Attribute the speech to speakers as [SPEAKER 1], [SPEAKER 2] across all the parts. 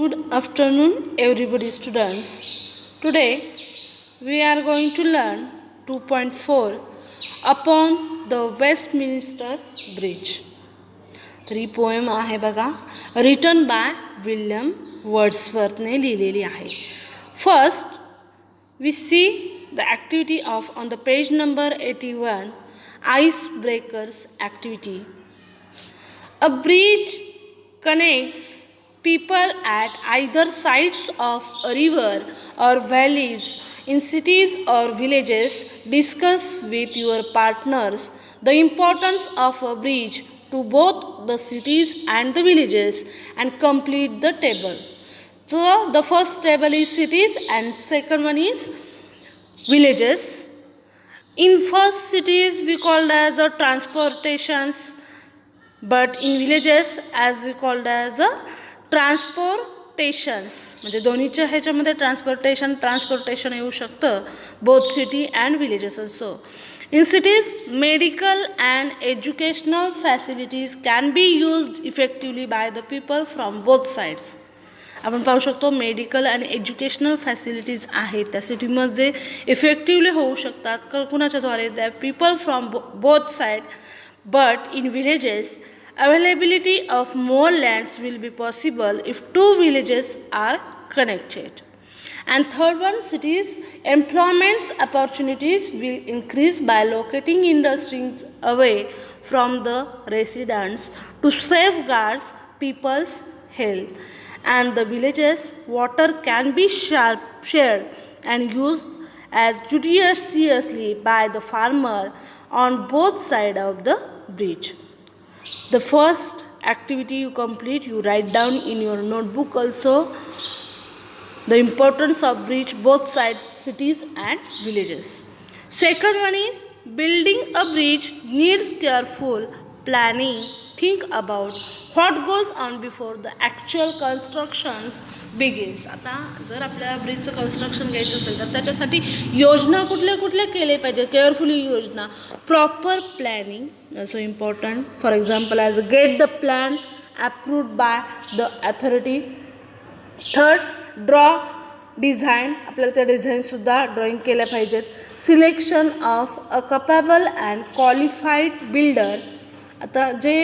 [SPEAKER 1] Good afternoon, everybody, students. Today we are going to learn 2.4 upon the Westminster Bridge. तर ही poem आहे बघा, written by William वर्ड्सवर्थने लिहिलेली आहे. First we see the activity of on the page number 81, icebreakers activity. A bridge connects people at either sides of a river or valleys. In cities or villages, discuss with your partners the importance of a bridge to both the cities and the villages and complete the table. So the first table is cities and second one is villages. In first cities we called as a transportations, but in villages as we called as a ट्रान्सपोर्टेशन्स. म्हणजे दोन्हीच्या ह्याच्यामध्ये transportation येऊ शकतं, both city and villages also. In cities medical and educational facilities can be used effectively by the people from both sides. आपण पाहू शकतो medical and educational facilities आहेत त्या सिटीमध्ये इफेक्टिवली होऊ शकतात कुणाच्याद्वारे, the people from both side. But in villages availability of more lands will be possible if two villages are connected. And third one, cities employment opportunities will increase by locating industries away from the residents to safeguard people's health. And the villages water can be shared and used as judiciously by the farmer on both sides of the bridge. The first activity you complete, you write down in your notebook also the importance of bridge both sides, cities and villages. Second one is building a bridge needs careful planning. Think about what goes on before the actual constructions begins. आता जर आपल्याला ब्रिजचं construction घ्यायचं असेल तर त्याच्यासाठी योजना कुठल्या केले पाहिजे, केअरफुली योजना. Proper planning also important. For example as get the plan approved by the authority. Third, draw design, आपल्याला त्या डिझाईनसुद्धा ड्रॉइंग केल्या पाहिजेत. Selection of a capable and qualified builder. आता जे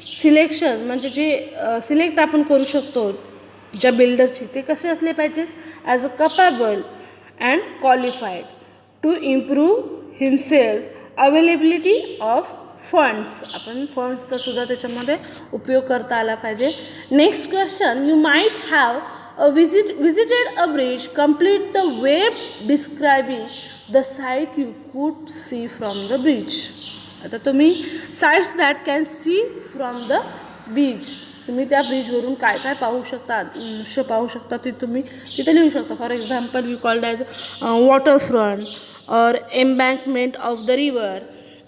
[SPEAKER 1] सिलेक्शन म्हणजे जे सिलेक्ट आपण करू शकतो ज्या बिल्डरची, ते कसे असले पाहिजेत, as a capable and qualified to improve himself. Availability of funds, आपण फंड्सचा सुद्धा त्याच्यामध्ये उपयोग करता आला पाहिजे. Next question, you might have visited a bridge. Complete the web describing the sight you could see from the bridge. आता तुम्ही sights that can see from the beach, तुम्ही त्या ब्रिजवरून काय काय पाहू शकता, दृश्य पाहू शकता, ते तुम्ही तिथे लिहू शकता. For example we called as waterfront or embankment of the river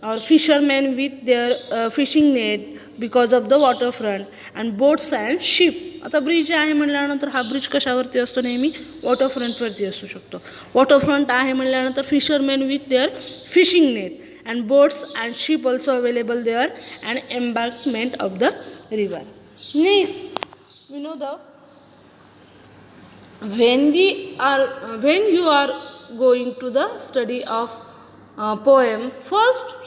[SPEAKER 1] or fisherman with their fishing net because of the waterfront and boats and ship. आता ब्रिज आहे म्हणल्यानंतर हा ब्रिज कशावरती असतो, नेहमी वॉटरफ्रंटवरती असू शकतो. वॉटरफ्रंट आहे म्हणल्यानंतर fisherman with their fishing net and boats and ship also available there and embankment of the river. Next, we know the when you are going to the study of poem, first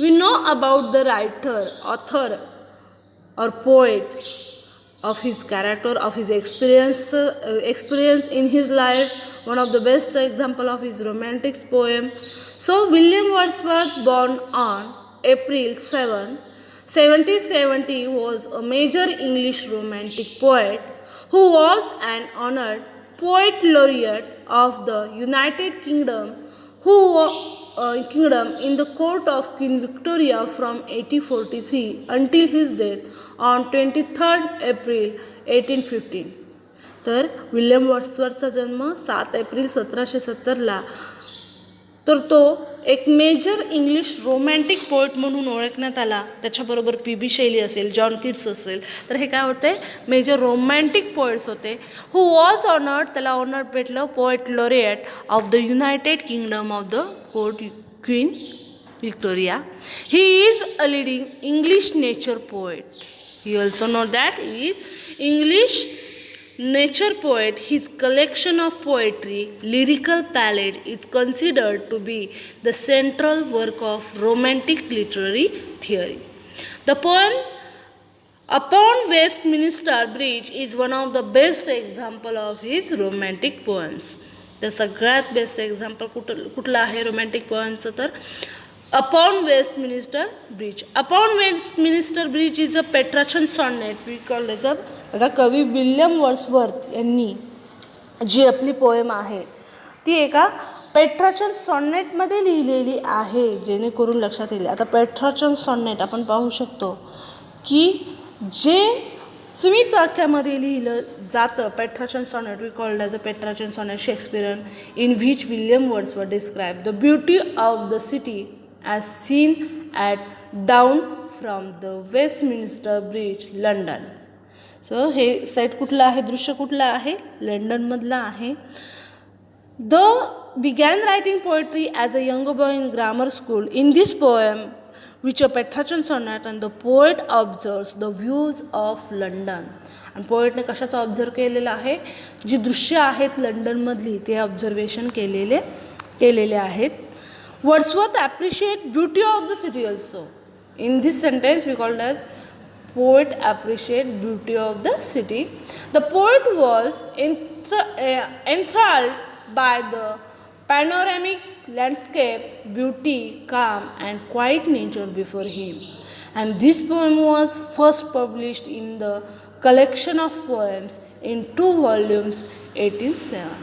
[SPEAKER 1] we know about the writer, author or poet, of his character, of his experience in his life. One of the best example of his romantic poem. So William Wordsworth, born on April 7, 1770, was a major English romantic poet who was an honored poet laureate of the United Kingdom, in the court of Queen Victoria from 1843 until his death on 23rd April 1815. तर William वर्ड्सवर्थचा जन्म 7 April 1770ला. तर तो एक major English romantic poet म्हणून ओळखण्यात आला. त्याच्याबरोबर PB. शैली असेल, जॉन किट्स असेल, तर हे काय होते, मेजर रोमॅन्टिक पोएट्स होते. हू वॉज ऑनर्ड, त्याला ऑनर भेटलं, poet laureate of the United kingdom of the court queen Victoria. He is a leading English nature poet. You also know that he is English nature poet, his collection of poetry, lyrical palette is considered to be the central work of romantic literary theory. The poem Upon Westminster Bridge is one of the best example of his romantic poems. तर सगळ्यात best example कुठलं आहे romantic पोएमचं तर upon Westminster bridge. Upon Westminster bridge is a Petrarchan sonnet we called as बघा कवी William Wordsworth यांनी जी आपली पोएम आहे ती एका पेट्राचन सॉनेटमध्ये लिहिलेली आहे, जेणेकरून लक्षात येईल. आता पेट्राचन सॉनेट आपण पाहू शकतो की जे सुमित वाक्यामध्ये लिहिलं जातं. Petrarchan sonnet we called as a Petrarchan sonnet Shakespearean in which William Wordsworth describe the beauty of the city as seen at dawn from the Westminster bridge London. So हे सेट कुठलं आहे, दृश्य कुठलं आहे, लंडनमधलं आहे. The began writing poetry as a younger boy in grammar school. In this poem, which a Petrarchan sonnet, and the poet observes the views of London. आणि पोएटने कशाचं ऑब्झर्व केलेलं आहे, जी दृश्य आहेत लंडनमधली ते ऑब्झर्वेशन केलेले आहेत. Wordsworth appreciate beauty of the city also. In this sentence we called as poet appreciate beauty of the city. The poet was enthralled by the panoramic landscape, beauty, calm and quiet nature before him. And this poem was first published in the collection of poems in 2 volumes 1807.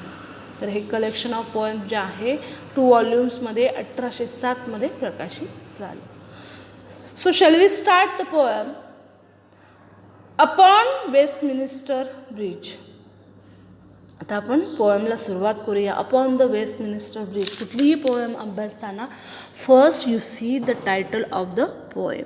[SPEAKER 1] तर हे collection of poems जे आहे 2 व्हॉल्यूम्समध्ये 1807मध्ये प्रकाशित झालं. So shall we start the poem upon Westminster Bridge. आता आपण पोएमला सुरुवात करूया. Upon the Westminster Bridge. कुठलीही पोएम अभ्यासताना first you see the title of the poem.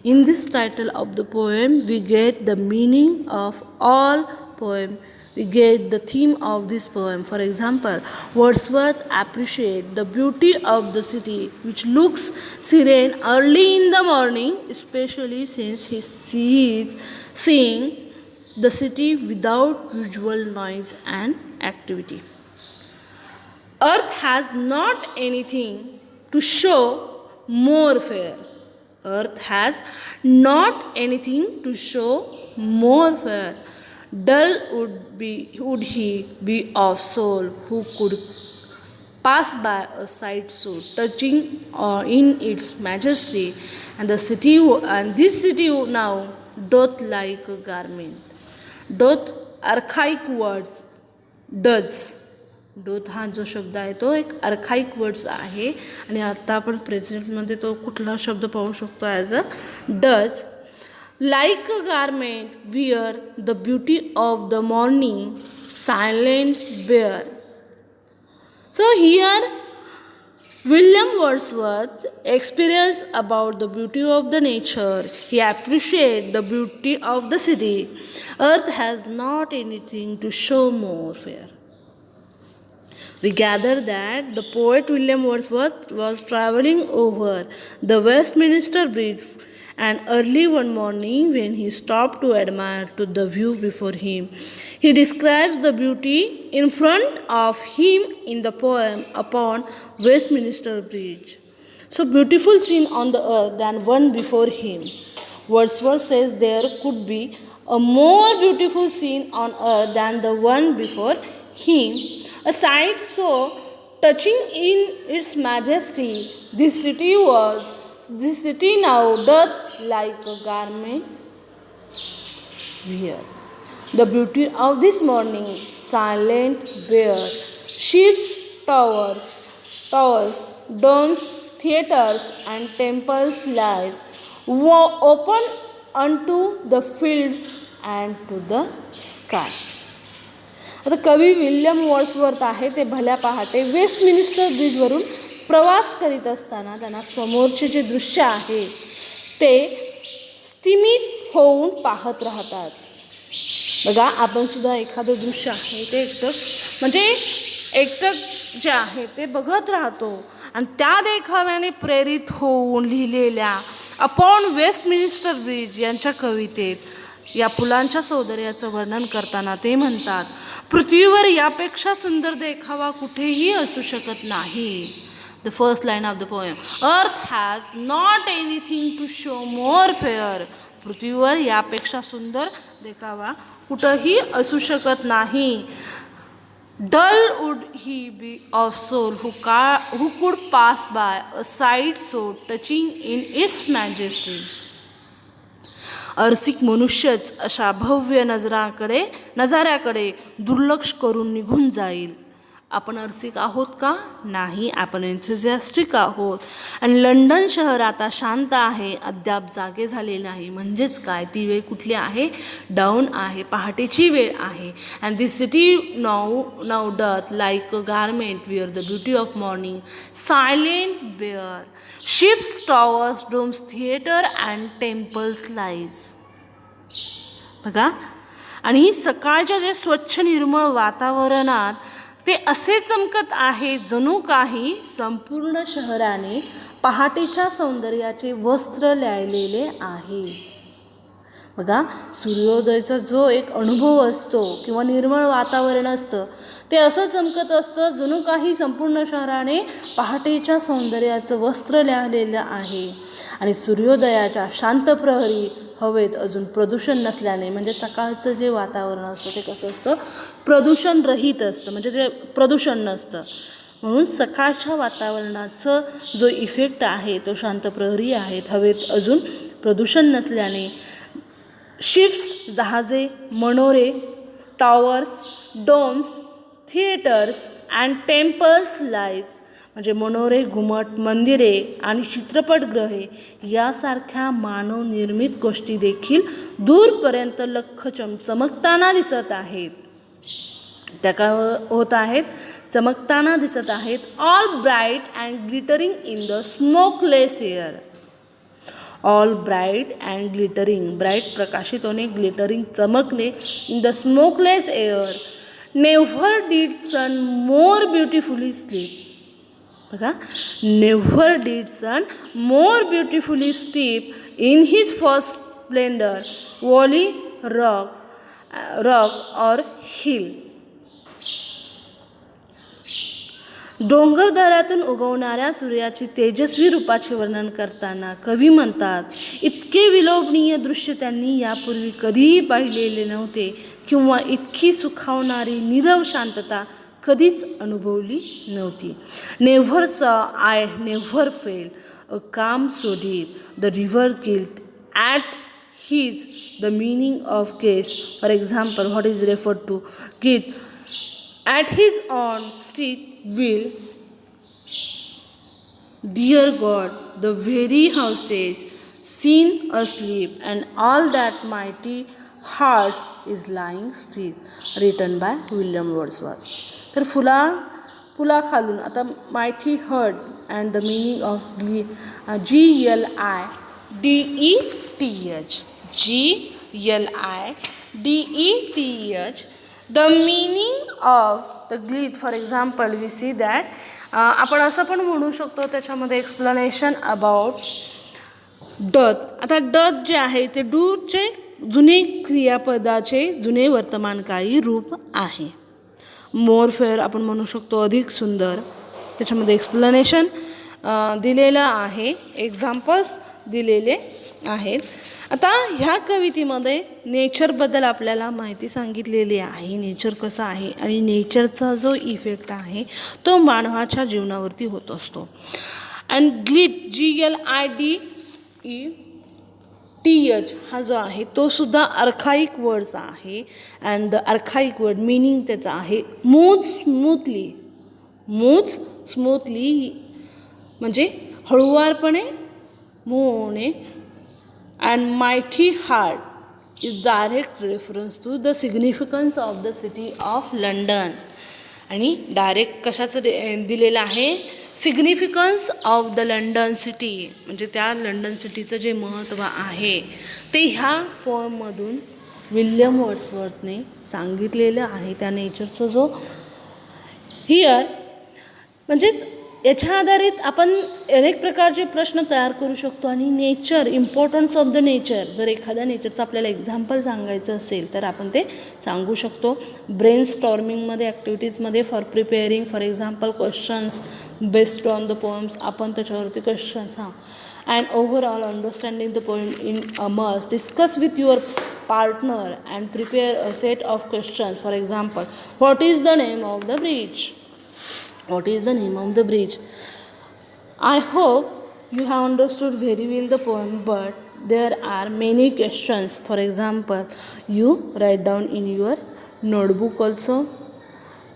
[SPEAKER 1] In this title of the poem we get the meaning of all poem. We get the theme of this poem. For example, Wordsworth appreciates the beauty of the city, which looks serene early in the morning, especially since he sees seeing the city without usual noise and activity. Earth has not anything to show more fair. Earth has not anything to show more fair. Dull would he be of soul who could pass by a sight so touching in its majesty, and this city now doth like a garment. Doth archaic words does. डोथ हा जो शब्द आहे तो एक अर्खाईक words आहे आणि आता आपण प्रेझेंटमध्ये तो कुठला शब्द पाहू शकतो as a does. Like a garment wear the beauty of the morning, silent bear. So here William Wordsworth experienced about the beauty of the nature. He appreciates the beauty of the city. Earth has not anything to show more fair. We gather that the poet William Wordsworth was traveling over the Westminster Bridge, and early one morning when he stopped to admire to the view before him, he describes the beauty in front of him in the poem Upon Westminster Bridge. So beautiful scene on the earth than one before him. Wordsworth says there could be a more beautiful scene on earth than the one before him, a sight so touching in its majesty. This city now doth like a garment wear. The beauty of this morning, silent bare, ships, towers, domes, theaters, and temples lies open unto the fields and to the sky. आता कवी William Wordsworth आहे ते भल्या पहाटे Westminster ब्रिजवरून प्रवास करीत असताना त्यांना समोरचे जे दृश्य आहे ते स्थिमित होऊन पाहत राहतात. बघा आपण सुद्धा एखादं दृश्य आहे ते एकटक जे आहे ते बघत राहतो आणि त्या देखाव्याने प्रेरित होऊन लिहिलेल्या अपॉन वेस्टमिनिस्टर ब्रिज यांच्या कवितेत या फुलांच्या सौंदर्याचं वर्णन करताना ते म्हणतात, पृथ्वीवर यापेक्षा सुंदर देखावा कुठेही असू शकत नाही. The first line of the poem, earth has not anything to show more fair. पृथ्वीवर यापेक्षा सुंदर देखावा कुठंही असू शकत नाही. Dull would he be of soul who could pass by a sight so touching in its majesty. अर्सिक मनुष्यच अशा भव्य नजाऱ्याकडे दुर्लक्ष करून निघून जाईल. आपण अर्सिक आहोत का? नाही, आपण एन्थुझियास्टिक आहोत. आणि लंडन शहर आता शांत आहे, अद्याप जागे झाले नाही. म्हणजेच काय, ती वेळ कुठली आहे? डाऊन आहे, पहाटेची वेळ आहे. And this city now doth like a garment wear the beauty of morning, silent bare, ships, towers, domes, theatre and temples lies. बघा, आणि सकाळच्या जे स्वच्छ निर्मळ वातावरणात ते असे चमकत आहे जणू काही संपूर्ण शहराने पहाटेच्या सौंदर्याचे वस्त्र ल्यालेले आहे. बघा, सूर्योदयाचा जो एक अनुभव असतो किंवा निर्मळ वातावरण असतं ते असं चमकत असतं जणू काही संपूर्ण शहराने पहाटेच्या सौंदर्याचं वस्त्र ल्यालेलं आहे. आणि सूर्योदयाच्या शांत प्रहरी हवेत अजून प्रदूषण नसल्याने, म्हणजे सकाळचं जे वातावरण असतं ते कसं असतं, प्रदूषण रहित असतं, म्हणजे ते प्रदूषण नसतं. म्हणून सकाळच्या वातावरणाचं जो इफेक्ट आहे तो शांत प्रहरी आहेत, हवेत अजून प्रदूषण नसल्याने शिप्स, जहाजे, मनोरे, towers, domes, theatres and temples lies, म्हणजे मनोरे, घुमट, मंदिरे आणि चित्रपटगृहे यासारख्या मानवनिर्मित गोष्टी देखील दूरपर्यंत लख्ख चमकताना दिसत आहेत. त्या काय होत आहेत? चमकताना दिसत आहेत. All bright and glittering in the smokeless air. All bright and glittering, bright प्रकाशित होणे, ग्लिटरिंग चमकणे, in the smokeless air. Never did sun more beautifully sleep. बघा, never did sun more beautifully sleep in his first splendour, valley, rock or hill. डोंगरदऱ्यातून उगवणाऱ्या सूर्याची तेजस्वी रूपाचे वर्णन करताना कवी म्हणतात, इतके विलोभनीय दृश्य त्यांनी यापूर्वी कधीही पाहिलेले नव्हते किंवा इतकी सुखावणारी नीरव शांतता कधीच अनुभवली नव्हती. नेव्हर सॉ I never felt a calm so deep, the river glide at his the meaning of guess. For example, what is refer to glide at his own street will. Dear God, the very houses seen asleep and all that mighty hearts is lying still. Written by William Wordsworth. तर फुलाखालून आता mighty heart and the meaning of GLIDETH. The meaning of the gleed, for example, we see that आपण असं पण म्हणू शकतो त्याच्यामध्ये explanation about doth. आता doth जे आहे ते डूचे जुने क्रियापदाचे जुने वर्तमानकाळी रूप आहे. मोर फेअर आपण म्हणू शकतो अधिक सुंदर, त्याच्यामध्ये एक्सप्लेनेशन दिलेलं आहे, एक्झाम्पल्स दिलेले आहेत. आता ह्या कवितेमध्ये नेचरबद्दल आपल्याला माहिती सांगितलेली आहे, नेचर कसं आहे आणि नेचरचा जो इफेक्ट आहे तो मानवाच्या जीवनावरती होत असतो. अँड ग्लिट GLIDETH हा जो आहे तो सुद्धा अर्खाईक वर्ड्स आहे. अँड द अर्खाईक वर्ड मिनिंग त्याचा आहे मूव स्मूथली म्हणजे हळुवारपणे मूव होणे. And mighty heart is direct reference to the significance of the city of London. आणि डायरेक्ट कशाचं दिलेलं आहे? Significance of the London city, म्हणजे त्या लंडन सिटीचं जे महत्त्व आहे ते ह्या पोएममधून विल्यम वर्ड्सवर्थने सांगितलेलं आहे. त्या नेचरचं जो हिअर म्हणजेच याच्या आधारित आपण अनेक प्रकारचे प्रश्न तयार करू शकतो. आणि nature, importance of the nature, जर एखाद्या नेचरचं आपल्याला एक्झाम्पल सांगायचं असेल तर आपण ते सांगू शकतो. ब्रेन स्टॉर्मिंगमध्ये, ॲक्टिव्हिटीजमध्ये for preparing for example questions based on the poems, आपण त्याच्यावरती questions and overall understanding the poem in a must discuss with your partner and prepare a set of questions. For example, what is the name of the bridge? What is the name of the bridge? I hope you have understood very well the poem, but there are many questions. For example, you write down in your notebook also.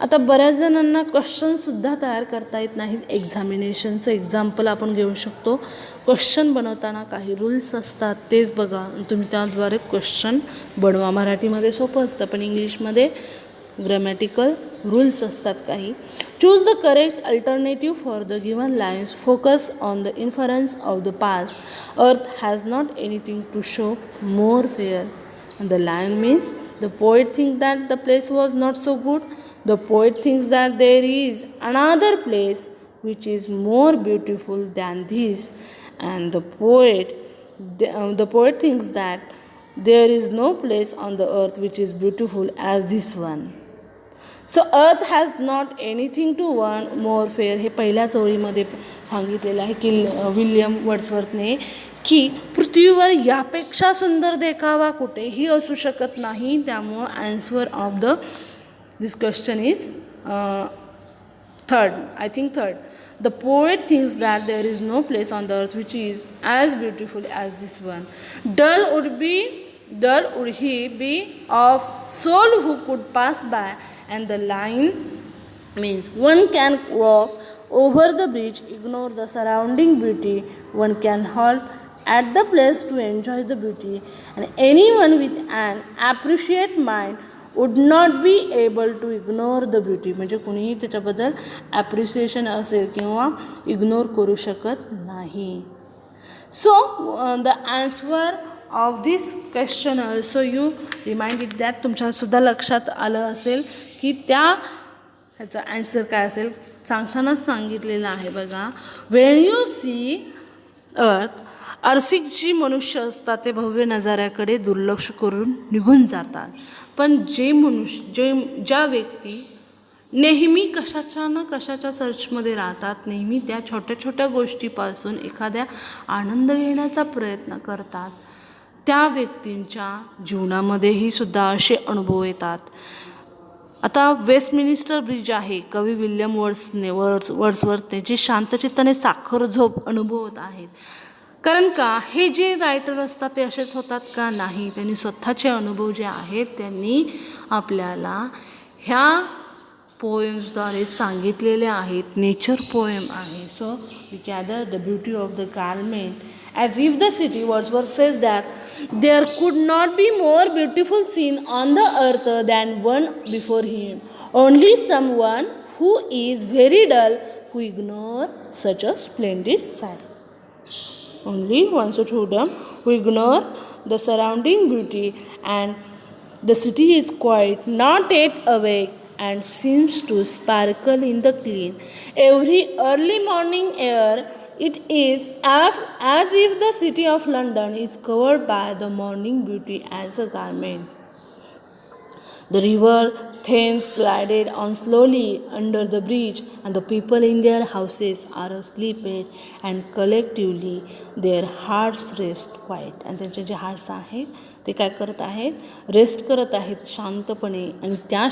[SPEAKER 1] आता बऱ्याच जणांना क्वेश्चनसुद्धा तयार करता येत नाहीत. एक्झामिनेशनचं example आपण घेऊ शकतो. क्वेश्चन बनवताना काही रूल्स असतात, तेच बघा, तुम्ही त्याद्वारे क्वेश्चन बनवा. मराठीमध्ये सोपं असतं, पण इंग्लिशमध्ये ग्रामॅटिकल रूल्स असतात काही. Choose the correct alternative for the given lines. Focus on the inference of the past. Earth has not anything to show more fair. The line means the poet think that the place was not so good. The poet thinks that there is another place which is more beautiful than this, and the poet thinks that there is no place on the earth which is beautiful as this one. So earth has not anything to want more fair. हे पहिल्याच ओळीमध्ये सांगितलेलं आहे की William वर्ड्सवर्थने की पृथ्वीवर यापेक्षा सुंदर देखावा कुठेही असू शकत नाही. त्यामुळं answer of this question is third. The poet thinks that there is no place on the earth which is as beautiful as this one. Dull would he be of soul who could pass by. And the line means one can walk over the bridge, ignore the surrounding beauty. One can halt at the place to enjoy the beauty. And anyone with an appreciate mind would not be able to ignore the beauty. म्हणजे कुणीही त्याच्याबद्दल appreciation असेल किंवा ignore करू शकत नाही. So the answer of this question also you reminded that. तुमच्यासुद्धा लक्षात आलं असेल की ह्याचा आन्सर काय असेल. सांगतानाच सांगितलेलं आहे बघा. वेन यू सी अर्थ, आरसिक जी मनुष्य असतात ते भव्य नजाऱ्याकडे दुर्लक्ष करून निघून जातात. पण ज्या व्यक्ती नेहमी कशाच्या ना कशाच्या सर्चमध्ये राहतात, नेहमी त्या छोट्या छोट्या गोष्टीपासून एखाद्या आनंद घेण्याचा प्रयत्न करतात, त्या व्यक्तींच्या जीवनामध्येही सुद्धा असे अनुभव येतात. आता वेस्टमिनिस्टर ब्रिज आहे, कवी विल्यम वर्ड्सवर्थने जे शांतचित्ताने साखर झोप अनुभवत आहेत. कारण का हे जे रायटर असतात ते असेच होतात का? नाही. त्यांनी स्वतःचे अनुभव जे आहेत त्यांनी आपल्याला ह्या पोएम्सद्वारे सांगितलेले आहेत. नेचर पोएम आहे. So we gather the beauty of the garment as if the city. Wordsworth says that there could not be more beautiful scene on the earth than one before him. Only someone who is very dull who ignore such a splendid sight. Only one such who ignore the surrounding beauty, and the city is quiet, not yet awake, and seems to sparkle in the clean every early morning air. It is as if the city of London is covered by the morning beauty as a garment. The river Thames glided on slowly under the bridge, and the people in their houses are asleep, and collectively their hearts rest quiet. आणि त्यांचे जे hearts आहेत ते काय करत आहेत? Rest करत आहेत शांतपणे. आणि त्या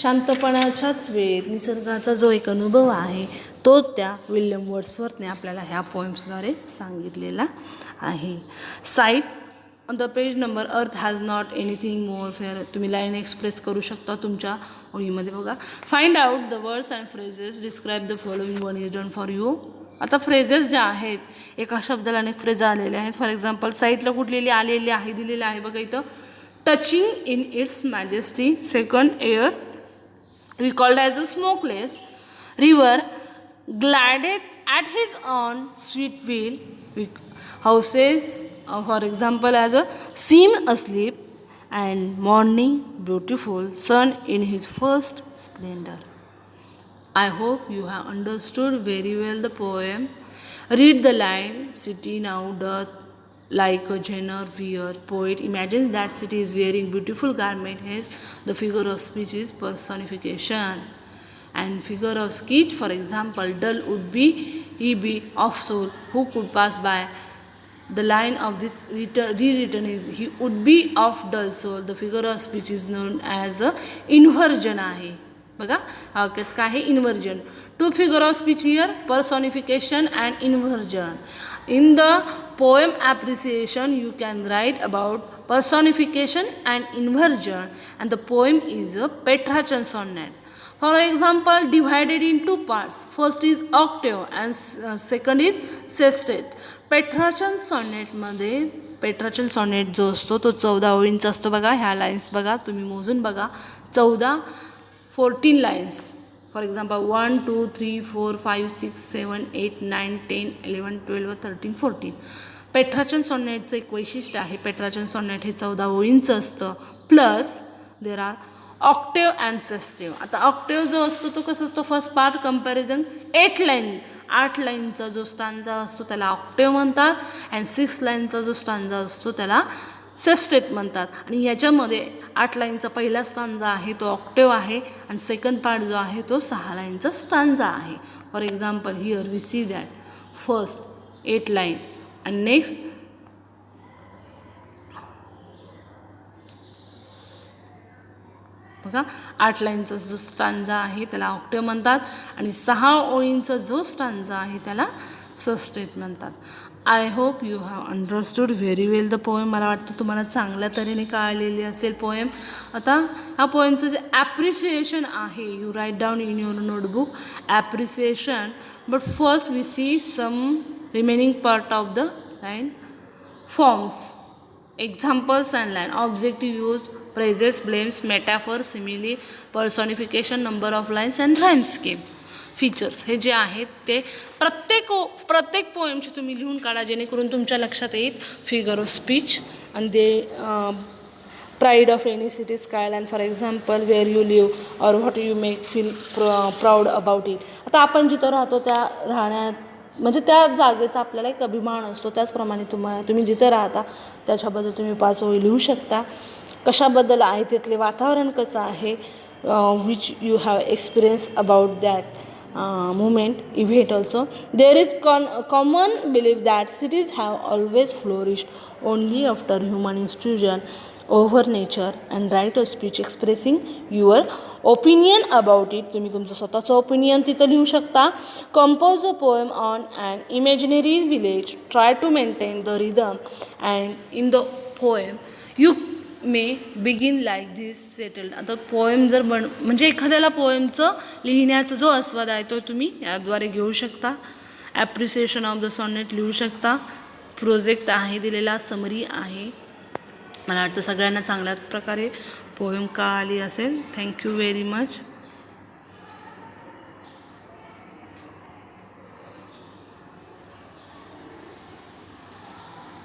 [SPEAKER 1] शांतपणाच्याच वेळेत निसर्गाचा जो एक अनुभव आहे तो त्या विल्यम वर्ड्सवर्थने आपल्याला ह्या पोएम्सद्वारे सांगितलेला आहे. Sight on the page number. Earth has not anything more fair. तुम्ही लाईन एक्सप्रेस करू शकता तुमच्या ओळीमध्ये बघा. Find out the words and phrases. Describe the following. One is done for you. आता फ्रेजेस ज्या आहेत, एका शब्दाला अनेक फ्रेज आलेले आहेत. फॉर एक्झाम्पल साईटला कुठलेली आलेली आहे, दिलेलं आहे बघा इथं. Touching in its majesty. Second, air we called as a smokeless. River glided at his own sweet will. Houses for example as a seem asleep, and morning beautiful, sun in his first splendor. I hope you have understood very well the poem. Read the line, city now doth like a genre wear. Poet imagines that city is wearing beautiful garment, hence the figure of speech is personification. And figure of speech, for example, dull would be he be of soul who could pass by. The line of this rewritten is he would be of dull soul. The figure of speech is known as a inversion आहे. बघा वाक्याच काय आहे inversion. Two figure of speech here personification and inversion. In the poem appreciation you can write about personification and inversion, and the poem is a Petrarchan sonnet. For example, divided in two parts. First is octave and second is sestet. Petrarchan सॉनेटमध्ये Petrarchan sonnet जो असतो तो 14 ओळींचा असतो. बघा ह्या lines बघा तुम्ही मोजून बघा 14 लाईन्स. For example 1 2 3 4 5 6 7 8 9 10 11 12 13 14. पेट्राचन सॉनेटचं एक वैशिष्ट्य आहे. पेट्राचन सॉनेट हे 14 ओळींचं असतं plus there are octave and sestet. आता ऑक्टेव जो असतो तो कसं असतो फर्स्ट पार्ट कंपॅरिझन 8 लाईन 8 लाईनचा जो स्टांजा असतो त्याला ऑक्टेव म्हणतात अँड 6 लाईनचा जो स्टांजा असतो त्याला सेस्टेट म्हणतात. आणि ह्याच्यामध्ये 8 लाईनचा पहिला स्टांजा आहे तो ऑक्टेव आहे आणि सेकंड पार्ट जो आहे तो 6 लाईनचा स्टांजा आहे. For example here we see that first 8 line and next बघा 8 लाईनचा जो स्टांजा आहे त्याला ऑक्टेव म्हणतात आणि 6 ओळींचा जो स्टांजा आहे त्याला सस्टेट म्हणतात. I hope you have understood very well the poem. मला वाटतं तुम्हाला चांगल्या तऱ्हेने कळलेली असेल पोएम. आता ह्या पोएमचं जे ॲप्रिसिएशन आहे you write down in your notebook appreciation. But first we see some remaining part of the line. Forms, examples and line, objective use, praises, blames, metaphor, simile, personification, number of lines and rhyme scheme. Features हे जे आहेत ते प्रत्येक पोएमचे तुम्ही लिहून काढा जेणेकरून तुमच्या लक्षात येईल. फिगर ऑफ स्पीच आणि they pride of any city skyline for example where you live or what you make feel proud about it. आता आपण जिथं राहतो त्या राहण्यात म्हणजे त्या जागेचा आपल्याला एक अभिमान असतो. त्याचप्रमाणे तुम्ही जिथं राहता त्याच्याबद्दल तुम्ही 5 ओळी लिहू शकता. कशाबद्दल आहे तिथले वातावरण कसं आहे which you have experience about that movement, event also. There is common belief that cities have always flourished only after human institution over nature, and right of speech expressing your opinion about it. तुम्ही तुमचं स्वतःचं opinion तिथं लिहू शकता. Compose a poem on an imaginary village. Try to maintain the rhythm, and in the poem you may begin like this settled. आता poem जर म्हणजे एखाद्याला पोएमचं लिहिण्याचा जो आस्वाद आहे तो तुम्ही याद्वारे घेऊ शकता. ॲप्रिसिएशन ऑफ द सॉनेट लिहू शकता. प्रोजेक्ट आहे दिलेला, समरी आहे. मला वाटतं सगळ्यांना चांगल्या प्रकारे पोएम कळाली असेल. Thank you very much.